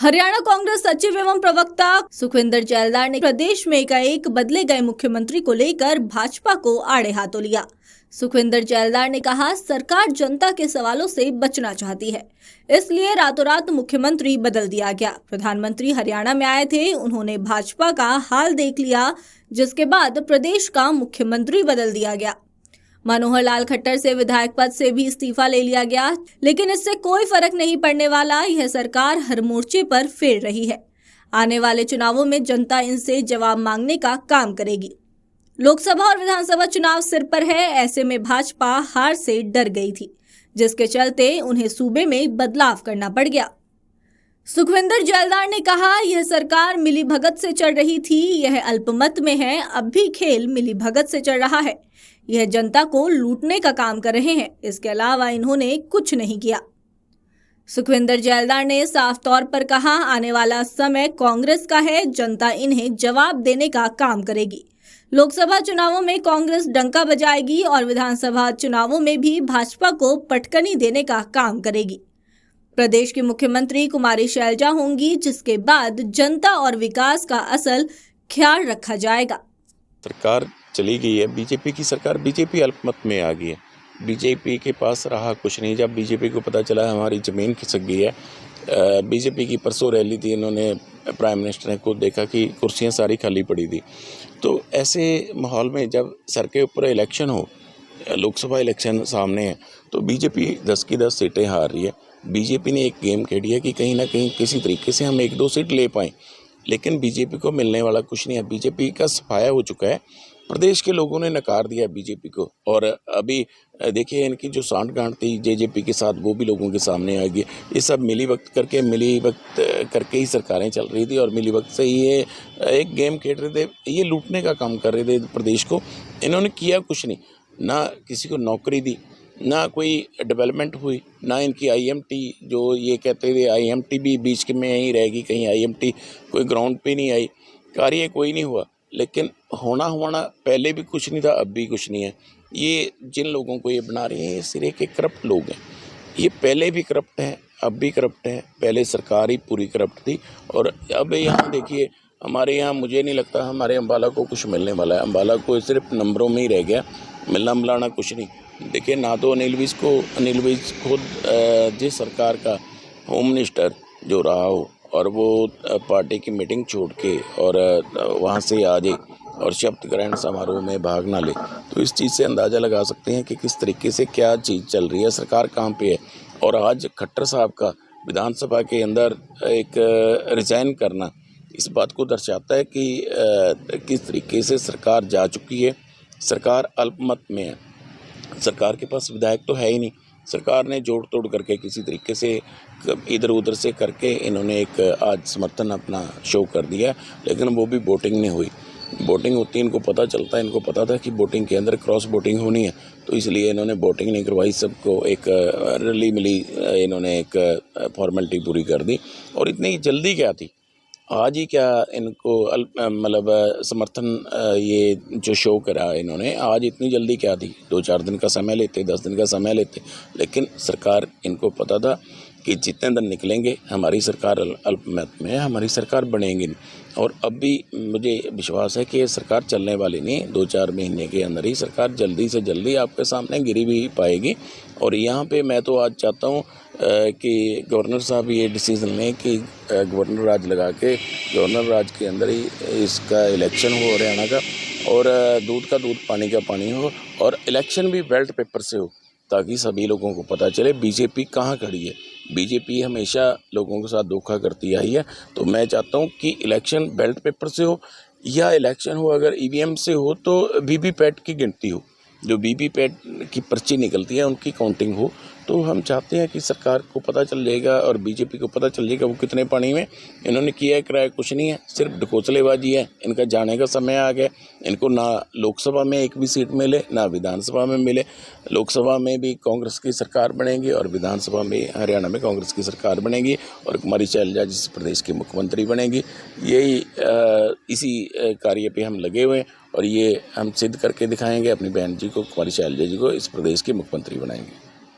हरियाणा कांग्रेस सचिव एवं प्रवक्ता सुखविंदर जैलदार ने प्रदेश में एकाएक बदले गए मुख्यमंत्री को लेकर भाजपा को आड़े हाथों लिया। सुखविंदर जैलदार ने कहा, सरकार जनता के सवालों से बचना चाहती है, इसलिए रातों रात मुख्यमंत्री बदल दिया गया। प्रधानमंत्री हरियाणा में आए थे, उन्होंने भाजपा का हाल देख लिया, जिसके बाद प्रदेश का मुख्यमंत्री बदल दिया गया। मनोहर लाल खट्टर से विधायक पद से भी इस्तीफा ले लिया गया, लेकिन इससे कोई फर्क नहीं पड़ने वाला। यह सरकार हर मोर्चे पर फेर रही है। आने वाले चुनावों में जनता इनसे जवाब मांगने का काम करेगी। लोकसभा और विधानसभा चुनाव सिर पर है, ऐसे में भाजपा हार से डर गई थी, जिसके चलते उन्हें सूबे में बदलाव करना पड़ गया। सुखविंदर जैलदार ने कहा, यह सरकार मिलीभगत से चल रही थी, यह अल्पमत में है। अब भी खेल मिलीभगत से चल रहा है। यह जनता को लूटने का काम कर रहे हैं, इसके अलावा इन्होंने कुछ नहीं किया। सुखविंदर जैलदार ने साफ तौर पर कहा, आने वाला समय कांग्रेस का है, जनता इन्हें जवाब देने का काम करेगी। लोकसभा चुनावों में कांग्रेस डंका बजाएगी और विधानसभा चुनावों में भी भाजपा को पटकनी देने का काम करेगी। प्रदेश की मुख्यमंत्री कुमारी शैलजा होंगी, जिसके बाद जनता और विकास का असल ख्याल रखा जाएगा। सरकार चली गई है, बीजेपी की सरकार, बीजेपी अल्पमत में आ गई है। बीजेपी के पास रहा कुछ नहीं। जब बीजेपी को पता चला हमारी ज़मीन खिसक गई है, बीजेपी की परसों रैली थी, इन्होंने प्राइम मिनिस्टर ने खुद देखा कि कुर्सियां सारी खाली पड़ी थी। तो ऐसे माहौल में जब सर के ऊपर इलेक्शन हो, लोकसभा इलेक्शन सामने है, तो बीजेपी 10 की 10 सीटें हार रही है। बीजेपी ने एक गेम खेली है कि कहीं ना कहीं किसी तरीके से हम 1-2 सीट ले पाएँ, लेकिन बीजेपी को मिलने वाला कुछ नहीं है। बीजेपी का सफाया हो चुका है, प्रदेश के लोगों ने नकार दिया बीजेपी को। और अभी देखिए, इनकी जो सांठ-गांठ थी जेजेपी के साथ, वो भी लोगों के सामने आएगी। ये सब मिली वक्त करके ही सरकारें चल रही थी और मिली वक्त से ये एक गेम खेल रहे थे, ये लूटने का काम कर रहे थे प्रदेश को। इन्होंने किया कुछ नहीं, ना किसी को नौकरी दी, ना कोई डेवलपमेंट हुई, ना इनकी आईएमटी, जो ये कहते थे आईएमटी भी बीच के में ही रहेगी, कहीं आईएमटी कोई ग्राउंड पे नहीं आई, कार्य कोई नहीं हुआ। लेकिन होना पहले भी कुछ नहीं था, अब भी कुछ नहीं है। ये जिन लोगों को ये बना रहे हैं, ये सिरे के करप्ट लोग हैं। ये पहले भी करप्ट हैं, अब भी करप्ट हैं। पहले सरकार ही पूरी करप्ट थी और अब यहाँ देखिए, हमारे यहाँ मुझे नहीं लगता हमारे अम्बाला को कुछ मिलने वाला है। अम्बाला को सिर्फ नंबरों में ही रह गया, मिलना मिलाना कुछ नहीं। देखिए, ना तो अनिल विज खुद जिस सरकार का होम मिनिस्टर जो रहा हो और वो पार्टी की मीटिंग छोड़ के और वहाँ से आ जाए और शपथ ग्रहण समारोह में भाग ना ले, तो इस चीज़ से अंदाज़ा लगा सकते हैं कि किस तरीके से क्या चीज़ चल रही है, सरकार कहाँ पे है। और आज खट्टर साहब का विधानसभा के अंदर एक रिज़ाइन करना इस बात को दर्शाता है कि किस तरीके से सरकार जा चुकी है। सरकार अल्पमत में है, सरकार के पास विधायक तो है ही नहीं। सरकार ने जोड़ तोड़ करके किसी तरीके से इधर उधर से करके इन्होंने एक आज समर्थन अपना शो कर दिया, लेकिन वो भी वोटिंग नहीं हुई। वोटिंग होती है, इनको पता चलता है, इनको पता था कि वोटिंग के अंदर क्रॉस वोटिंग होनी है, तो इसलिए इन्होंने वोटिंग नहीं करवाई। सबको एक रली मिली, इन्होंने एक फॉर्मेलिटी पूरी कर दी। और इतनी जल्दी क्या थी, आज ही क्या इनको मतलब समर्थन ये जो शो करा इन्होंने, आज इतनी जल्दी क्या थी? 2-4 दिन का समय लेते, 10 दिन का समय लेते। लेकिन सरकार, इनको पता था कि जितने दिन निकलेंगे हमारी सरकार अल्पमत में है, हमारी सरकार बनेगी नहीं। और अब भी मुझे विश्वास है कि ये सरकार चलने वाली नहीं, 2-4 महीने के अंदर ही सरकार जल्दी से जल्दी आपके सामने गिरी भी पाएगी। और यहाँ पे मैं तो आज चाहता हूँ कि गवर्नर साहब ये डिसीज़न लें कि गवर्नर राज लगा के गवर्नर राज के अंदर ही इसका इलेक्शन हो हरियाणा का, और दूध का दूध पानी का पानी हो, और इलेक्शन भी बैलेट पेपर से हो, ताकि सभी लोगों को पता चले बीजेपी कहाँ खड़ी है। बीजेपी हमेशा लोगों के साथ धोखा करती आई है, तो मैं चाहता हूँ कि इलेक्शन बैलेट पेपर से हो, या इलेक्शन हो अगर ईवीएम से हो तो वीवीपैट की गिनती हो, जो वीवीपैट की पर्ची निकलती है उनकी काउंटिंग हो। तो हम चाहते हैं कि सरकार को पता चल जाएगा और बीजेपी को पता चल जाएगा वो कितने पानी में। इन्होंने किया है किराया कुछ नहीं है, सिर्फ ढकोसलेबाजी है। इनका जाने का समय आ गया। इनको ना लोकसभा में एक भी सीट मिले, ना विधानसभा में मिले। लोकसभा में भी कांग्रेस की सरकार बनेगी और विधानसभा में हरियाणा में कांग्रेस की सरकार बनेगी और कुमारी शैलजा जिस प्रदेश की मुख्यमंत्री बनेगी। यही इसी कार्य पे हम लगे हुए हैं और ये हम सिद्ध करके दिखाएंगे। अपनी बहन जी को, कुमारी शैलजा जी को, इस प्रदेश की मुख्यमंत्री बनाएंगे।